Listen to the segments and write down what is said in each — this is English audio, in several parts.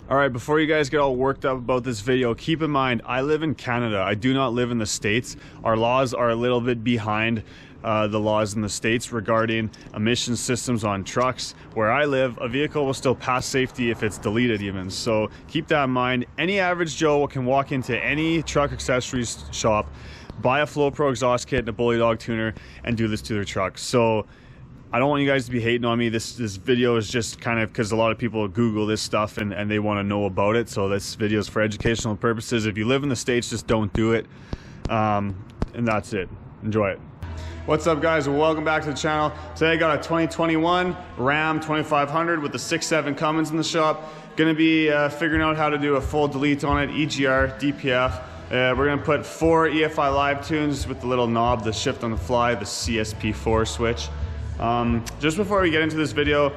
All right, before you guys get all worked up about this video, keep in mind, I live in Canada. I do not live in the States. Our laws are a little bit behind the laws in the States regarding emission systems on trucks. Where I live, a vehicle will still pass safety if it's deleted even. So keep that in mind. Any average Joe can walk into any truck accessories shop, buy a FlowPro exhaust kit and a Bully Dog tuner and do this to their truck. So I don't want you guys to be hating on me. This video is just kind of because a lot of people Google this stuff and they want to know about it. So this video is for educational purposes. If you live in the States, just don't do it. And that's it. Enjoy it. What's up, guys? Welcome back to the channel. Today I got a 2021 Ram 2500 with the 6.7 Cummins in the shop. Gonna be figuring out how to do a full delete on it, EGR, DPF. We're gonna put 4 EFI live tunes with the little knob, the shift on the fly, the CSP4 switch. Just before we get into this video,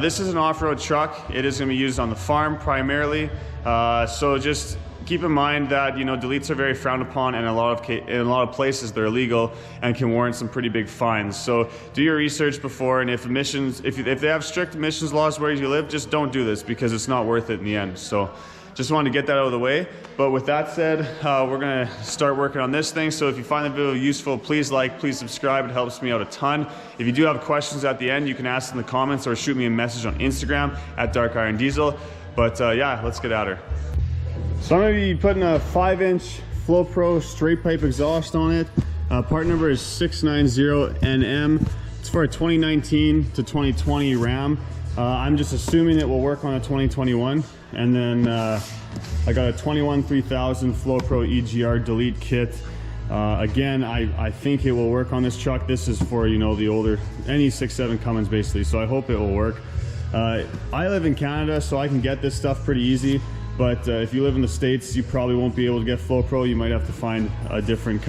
this is an off-road truck. It is going to be used on the farm primarily. So just keep in mind that, you know, deletes are very frowned upon, and in a lot of places they're illegal and can warrant some pretty big fines. So do your research before, and if they have strict emissions laws where you live, just don't do this because it's not worth it in the end. So just wanted to get that out of the way. But with that said, we're gonna start working on this thing. So if you find the video useful, please like, please subscribe. It helps me out a ton. If you do have questions at the end, you can ask in the comments or shoot me a message on Instagram at Dark Iron Diesel. But yeah, let's get at her. So I'm gonna be putting a 5-inch FlowPro straight pipe exhaust on it. Part number is 690NM. It's for a 2019 to 2020 Ram. I'm just assuming it will work on a 2021. And then I got a 21-3000 FlowPro EGR delete kit. Again, I think it will work on this truck. This is for, you know, the older, any 6.7 Cummins basically, so I hope it will work. I live in Canada, so I can get this stuff pretty easy, but if you live in the States, you probably won't be able to get FlowPro. You might have to find a different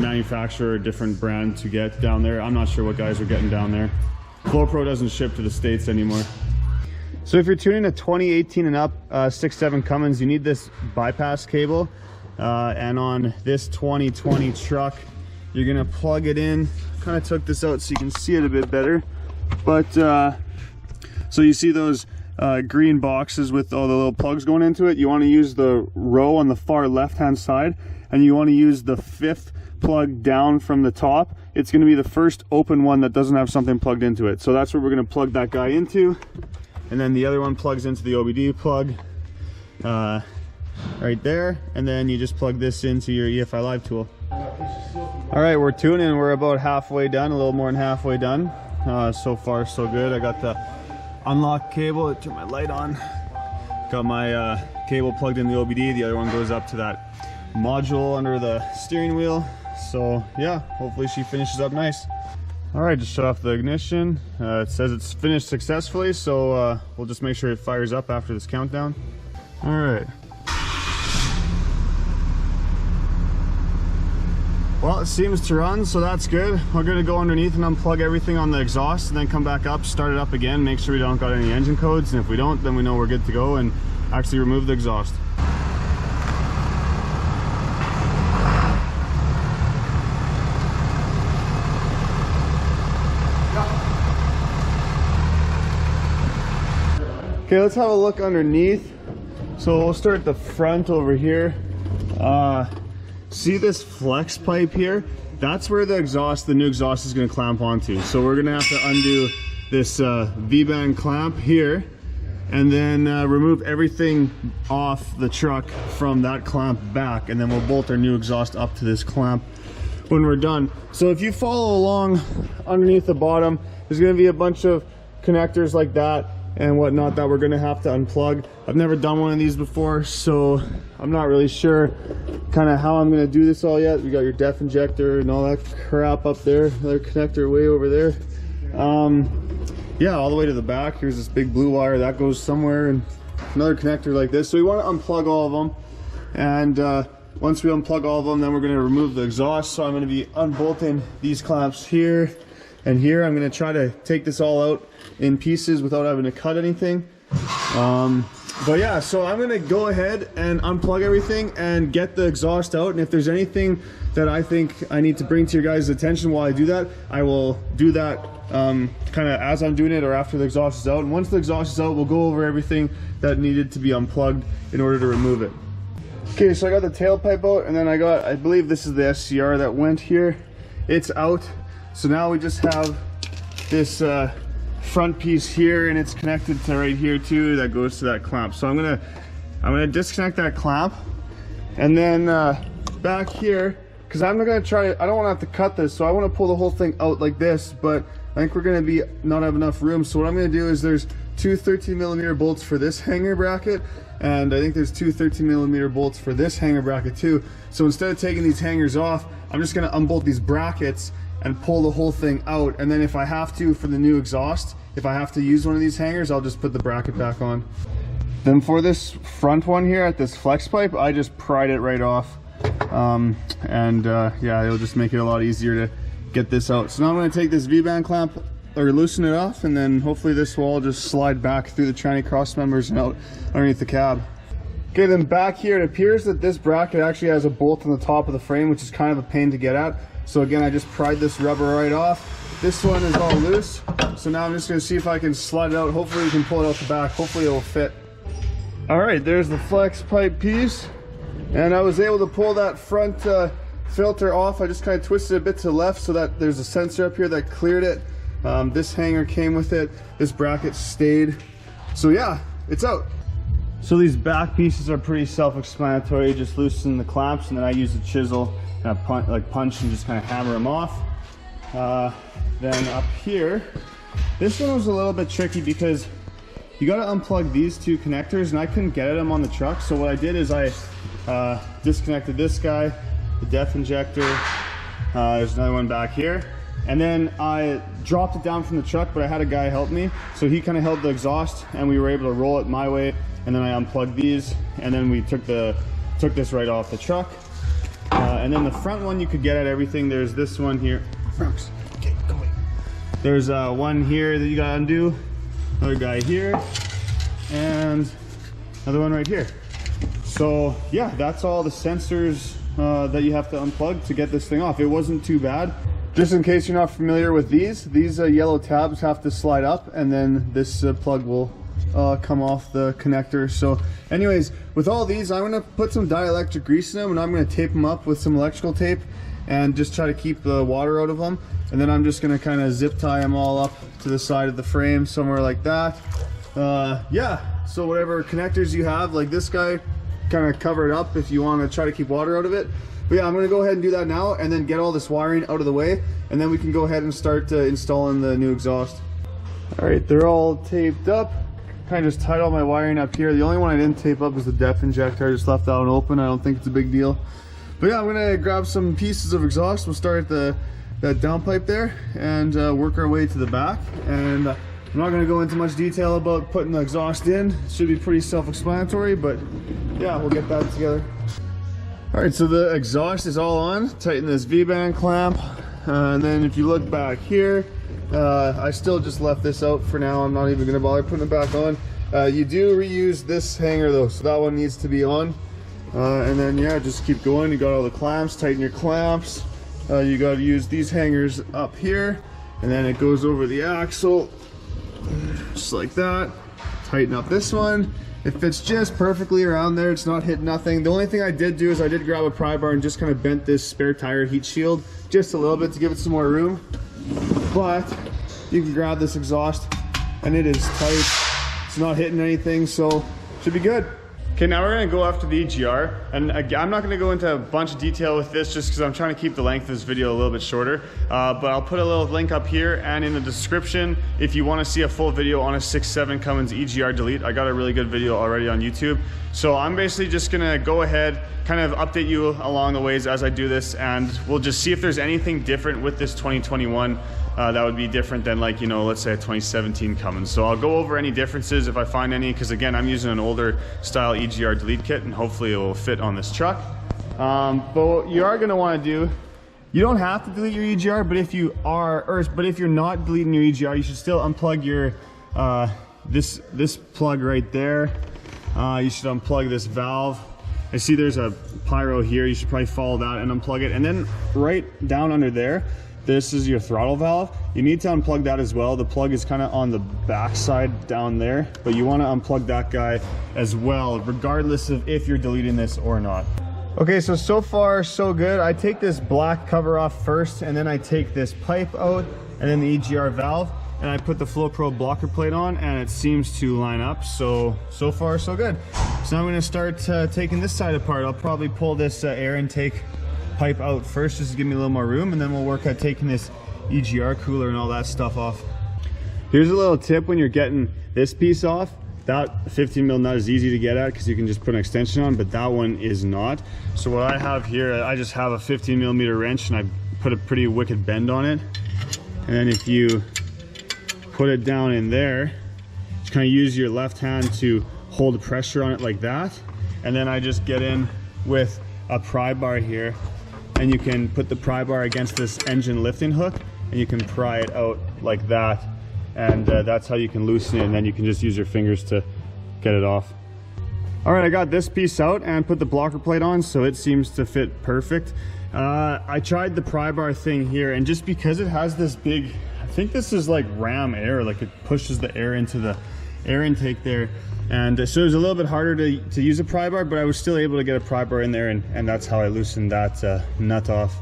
manufacturer, a different brand to get down there. I'm not sure what guys are getting down there. FlowPro doesn't ship to the States anymore. So if you're tuning a 2018 and up 6.7 Cummins, you need this bypass cable. And on this 2020 truck, you're gonna plug it in. Kind of took this out so you can see it a bit better. But so you see those green boxes with all the little plugs going into it. You want to use the row on the far left-hand side, and you want to use the 5th plug down from the top. It's going to be the first open one that doesn't have something plugged into it. So that's where we're going to plug that guy into. And then the other one plugs into the OBD plug right there. And then you just plug this into your EFI Live tool. All right, we're tuning. We're about halfway done, a little more than halfway done. So far, so good. I got the unlock cable. Turn my light on. Got my cable plugged in the OBD. The other one goes up to that module under the steering wheel. So yeah, hopefully she finishes up nice. All right, just shut off the ignition. It says it's finished successfully, so we'll just make sure it fires up after this countdown. All right. Well, it seems to run, so that's good. We're gonna go underneath and unplug everything on the exhaust and then come back up, start it up again, make sure we don't got any engine codes, and if we don't, then we know we're good to go and actually remove the exhaust. Okay, let's have a look underneath. So we'll start at the front over here. See this flex pipe here? That's where the new exhaust is gonna clamp onto. So we're gonna have to undo this V-band clamp here and then remove everything off the truck from that clamp back, and then we'll bolt our new exhaust up to this clamp when we're done. So if you follow along underneath the bottom, there's gonna be a bunch of connectors like that and whatnot that we're gonna have to unplug. I've never done one of these before, so I'm not really sure kind of how I'm gonna do this all yet. We got your def injector and all that crap up there, another connector way over there. Yeah, all the way to the back. Here's this big blue wire that goes somewhere, and another connector like this. So we want to unplug all of them, and once we unplug all of them, then we're going to remove the exhaust. So I'm going to be unbolting these clamps here and here. I'm going to try to take this all out in pieces without having to cut anything. But yeah, so I'm gonna go ahead and unplug everything and get the exhaust out, and if there's anything that I think I need to bring to your guys' attention while I do that, I will do that kind of as I'm doing it or after the exhaust is out. And once the exhaust is out, we'll go over everything that needed to be unplugged in order to remove it. Okay, so I got the tailpipe out, and then I believe this is the SCR that went here. It's out. So now we just have this front piece here, and it's connected to right here too, that goes to that clamp. So I'm gonna disconnect that clamp, and then back here, because I'm not gonna I don't want to have to cut this, so I want to pull the whole thing out like this, but I think we're gonna not have enough room. So what I'm gonna do is there's two 13mm bolts for this hanger bracket, and I think there's two 13mm bolts for this hanger bracket too. So instead of taking these hangers off, I'm just gonna unbolt these brackets and pull the whole thing out, and then if I have to, for the new exhaust, if I have to use one of these hangers, I'll just put the bracket back on. Then for this front one here at this flex pipe, I just pried it right off, yeah, it'll just make it a lot easier to get this out. So now I'm going to take this V-band clamp, or loosen it off, and then hopefully this will all just slide back through the tranny cross members and out underneath the cab. Okay, then back here, it appears that this bracket actually has a bolt on the top of the frame, which is kind of a pain to get at. So again, I just pried this rubber right off. This one is all loose. So now I'm just gonna see if I can slide it out. Hopefully you can pull it out the back. Hopefully it will fit. All right, there's the flex pipe piece. And I was able to pull that front filter off. I just kind of twisted it a bit to the left so that there's a sensor up here that cleared it. This hanger came with it. This bracket stayed. So yeah, it's out. So these back pieces are pretty self-explanatory. Just loosen the clamps, and then I use a chisel and punch and just kind of hammer them off. Then up here, this one was a little bit tricky because you got to unplug these two connectors, and I couldn't get at them on the truck. So what I did is I disconnected this guy, the depth injector. There's another one back here, and then I dropped it down from the truck, but I had a guy help me, so he kind of held the exhaust, and we were able to roll it my way. And then I unplugged these, and then we took this right off the truck. And then the front one, you could get at everything. There's this one here. Okay, go away. There's one here that you gotta undo. Another guy here, and another one right here. So yeah, that's all the sensors that you have to unplug to get this thing off. It wasn't too bad. Just in case you're not familiar with these yellow tabs have to slide up, and then this plug will come off the connector. So anyways, with all these, I'm going to put some dielectric grease in them, and I'm going to tape them up with some electrical tape and just try to keep the water out of them. And then I'm just going to kind of zip tie them all up to the side of the frame somewhere like that. Yeah, so whatever connectors you have, like this guy, kind of cover it up if you want to try to keep water out of it. But yeah, I'm going to go ahead and do that now, and then get all this wiring out of the way, and then we can go ahead and start installing the new exhaust. All right, they're all taped up. Kind of just tied all my wiring up here. The only one I didn't tape up is the depth injector. I just left that one open. I don't think it's a big deal. But yeah, I'm gonna grab some pieces of exhaust. We'll start at that downpipe there and work our way to the back. And I'm not gonna go into much detail about putting the exhaust in. It should be pretty self-explanatory, but yeah, we'll get that together. All right, so the exhaust is all on. Tighten this V-band clamp. And then if you look back here, I still just left this out for now. I'm not even gonna bother putting it back on. You do reuse this hanger though, so that one needs to be on. And then yeah, just keep going. You got all the clamps, tighten your clamps. You got to use these hangers up here, and then it goes over the axle, just like that. Tighten up this one. It fits just perfectly around there. It's not hit nothing. The only thing I did do is I did grab a pry bar and just kind of bent this spare tire heat shield just a little bit to give it some more room. But you can grab this exhaust and it is tight. It's not hitting anything, so should be good. Okay, now we're gonna go after the EGR, and I'm not gonna go into a bunch of detail with this just because I'm trying to keep the length of this video a little bit shorter, but I'll put a little link up here and in the description if you wanna see a full video on a 6.7 Cummins EGR delete. I got a really good video already on YouTube. So I'm basically just gonna go ahead, kind of update you along the ways as I do this, and we'll just see if there's anything different with this 2021 that would be different than, like, you know, let's say a 2017 Cummins. So I'll go over any differences if I find any, because again, I'm using an older style EGR delete kit and hopefully it will fit on this truck. But what you are going to want to do, you don't have to delete your EGR, but if you are, but if you're not deleting your EGR, you should still unplug your this plug right there. You should unplug this valve. I see there's a pyro here. You should probably follow that and unplug it. And then right down under there, this is your throttle valve. You need to unplug that as well. The plug is kind of on the back side down there, but you want to unplug that guy as well, regardless of if you're deleting this or not. Okay, so far so good. I take this black cover off first, and then I take this pipe out, and then the EGR valve, and I put the FlowPro blocker plate on, and it seems to line up. So far so good. So now I'm gonna start taking this side apart. I'll probably pull this air intake pipe out first just to give me a little more room, and then we'll work at taking this EGR cooler and all that stuff off. Here's a little tip when you're getting this piece off. That 15 mil nut is easy to get at because you can just put an extension on, but that one is not. So what I have here, I just have a 15 millimeter wrench, and I put a pretty wicked bend on it. And then if you put it down in there, just kind of use your left hand to hold the pressure on it like that. And then I just get in with a pry bar here, and you can put the pry bar against this engine lifting hook, and you can pry it out like that. And that's how you can loosen it, and then you can just use your fingers to get it off. All right, I got this piece out and put the blocker plate on, so it seems to fit perfect. I tried the pry bar thing here, and just because it has this big, I think this is like ram air, like it pushes the air into the air intake there. And so it was a little bit harder to use a pry bar, but I was still able to get a pry bar in there, and that's how I loosened that nut off.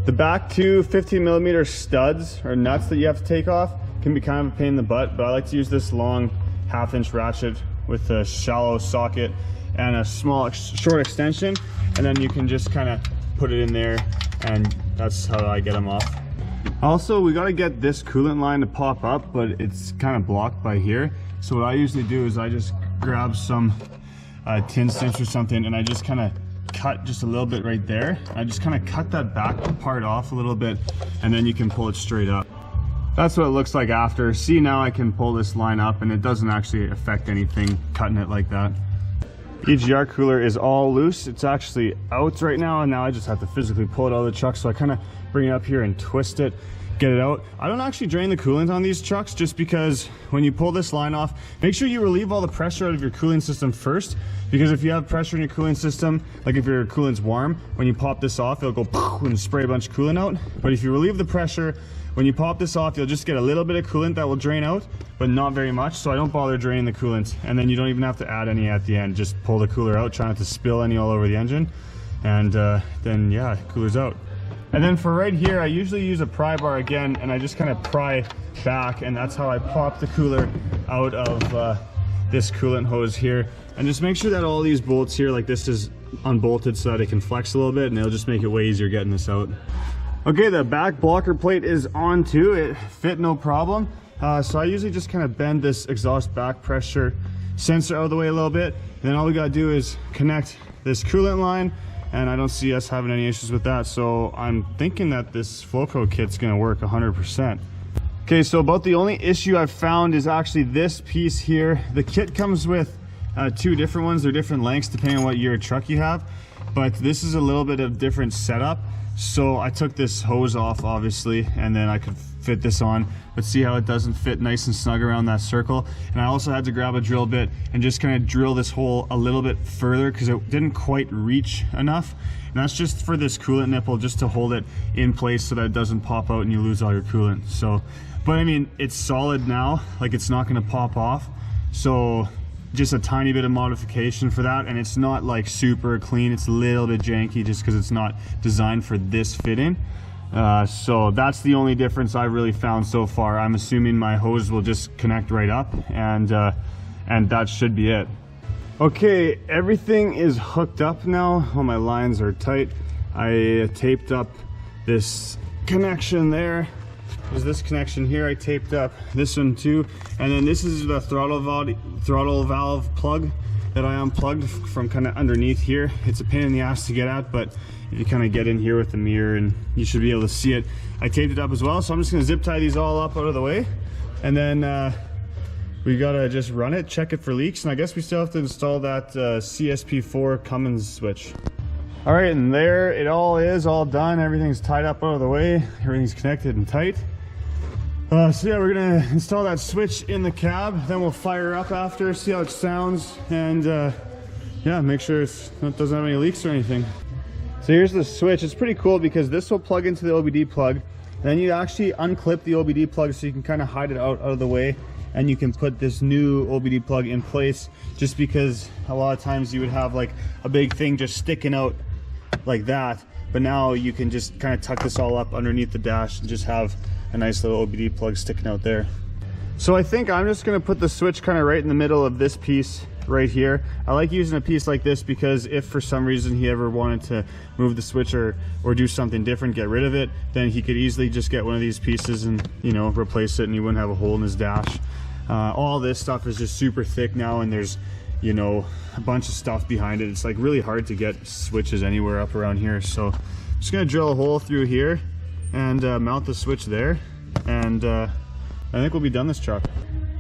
The back two 15 millimeter studs or nuts that you have to take off can be kind of a pain in the butt, but I like to use this long 1/2 inch ratchet with a shallow socket and a small short extension, and then you can just kind of put it in there, and that's how I get them off. Also, we got to get this coolant line to pop up, but it's kind of blocked by here. So what I usually do is I just grab some tin snips or something, and I just kind of cut just a little bit right there. I just kind of cut that back part off a little bit, and then you can pull it straight up. That's what it looks like after. See, now I can pull this line up, and it doesn't actually affect anything cutting it like that. EGR cooler is all loose. It's actually out right now, and now I just have to physically pull it out of the truck. So I kind of bring it up here and twist it, get it out. I don't actually drain the coolant on these trucks, just because when you pull this line off, make sure you relieve all the pressure out of your cooling system first, because if you have pressure in your cooling system, like if your coolant's warm, when you pop this off, it'll go and spray a bunch of coolant out. But if you relieve the pressure, when you pop this off, you'll just get a little bit of coolant that will drain out, but not very much. So I don't bother draining the coolant, and then you don't even have to add any at the end. Just pull the cooler out, try not to spill any all over the engine, and then yeah, it coolers out. And then for right here, I usually use a pry bar again, and I just kind of pry back, and that's how I pop the cooler out of this coolant hose here. And just make sure that all these bolts here, like this, is unbolted so that it can flex a little bit, and it'll just make it way easier getting this out. Okay, the back blocker plate is on too. It fit no problem. So I usually just kind of bend this exhaust back pressure sensor out of the way a little bit, and then all we gotta do is connect this coolant line, and I don't see us having any issues with that. So I'm thinking that this FlowPro kit's gonna work 100%. Okay, so about the only issue I've found is actually this piece here. The kit comes with two different ones. They're different lengths depending on what year truck you have, but this is a little bit of different setup. So I took this hose off, obviously, and then I could fit this on, but see how it doesn't fit nice and snug around that circle. And I also had to grab a drill bit and just kind of drill this hole a little bit further because it didn't quite reach enough. And that's just for this coolant nipple, just to hold it in place so that it doesn't pop out and you lose all your coolant. So, but I mean, it's solid now, like it's not gonna pop off. So just a tiny bit of modification for that, and it's not like super clean. It's a little bit janky just because it's not designed for this fitting. So that's the only difference I've really found so far. I'm assuming my hose will just connect right up, and that should be it. Okay, everything is hooked up now. All my lines are tight. I taped up this connection there. There's this connection here I taped up, this one too, and then this is the throttle valve plug that I unplugged from kind of underneath here. It's a pain in the ass to get at, but you kind of get in here with the mirror and you should be able to see it. I taped it up as well, so I'm just going to zip tie these all up out of the way, and then we gotta just run it, check it for leaks, and I guess we still have to install that CSP4 Cummins switch. All right, and there it all is, all done. Everything's tied up out of the way. Everything's connected and tight. So yeah, we're gonna install that switch in the cab, then we'll fire up after, see how it sounds, and yeah, make sure it doesn't have any leaks or anything. So here's the switch. It's pretty cool because this will plug into the OBD plug. Then you actually unclip the OBD plug so you can kind of hide it out of the way, and you can put this new OBD plug in place, just because a lot of times you would have like a big thing just sticking out like that, but now you can just kind of tuck this all up underneath the dash and just have a nice little OBD plug sticking out there. So I think I'm just going to put the switch kind of right in the middle of this piece right here. I like using a piece like this because if for some reason he ever wanted to move the switch or do something different, get rid of it, then he could easily just get one of these pieces and, you know, replace it, and he wouldn't have a hole in his dash. All this stuff is just super thick now, and there's, you know, a bunch of stuff behind it. It's like really hard to get switches anywhere up around here. So I'm just gonna drill a hole through here and mount the switch there, and I think we'll be done this truck.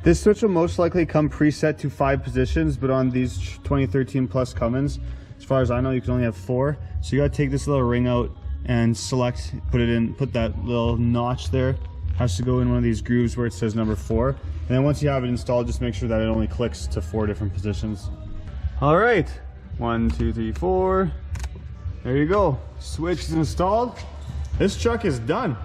This switch will most likely come preset to 5 positions, but on these 2013 plus Cummins, as far as I know, you can only have 4. So you gotta take this little ring out and select, put it in, put that little notch there. Has to go in one of these grooves where it says number 4. And then once you have it installed, just make sure that it only clicks to 4 different positions. All right, 1, 2, 3, 4. There you go. Switch is installed. This truck is done.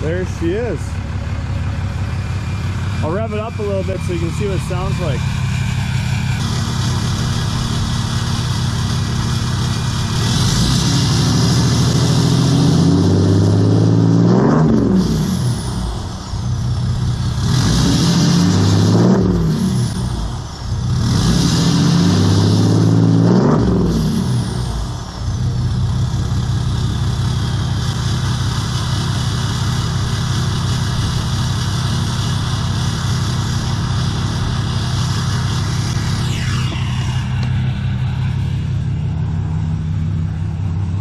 There she is. I'll rev it up a little bit so you can see what it sounds like.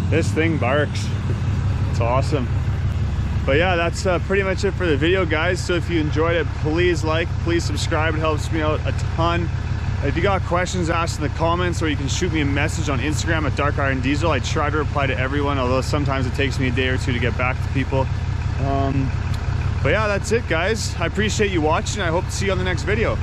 This thing barks. It's awesome. But yeah, that's pretty much it for the video, guys. So if you enjoyed it, please like, please subscribe. It helps me out a ton. If you got questions, ask in the comments, or you can shoot me a message on Instagram at Dark Iron Diesel. I try to reply to everyone, although sometimes it takes me a day or two to get back to people. But yeah, that's it, guys. I appreciate you watching. I hope to see you on the next video.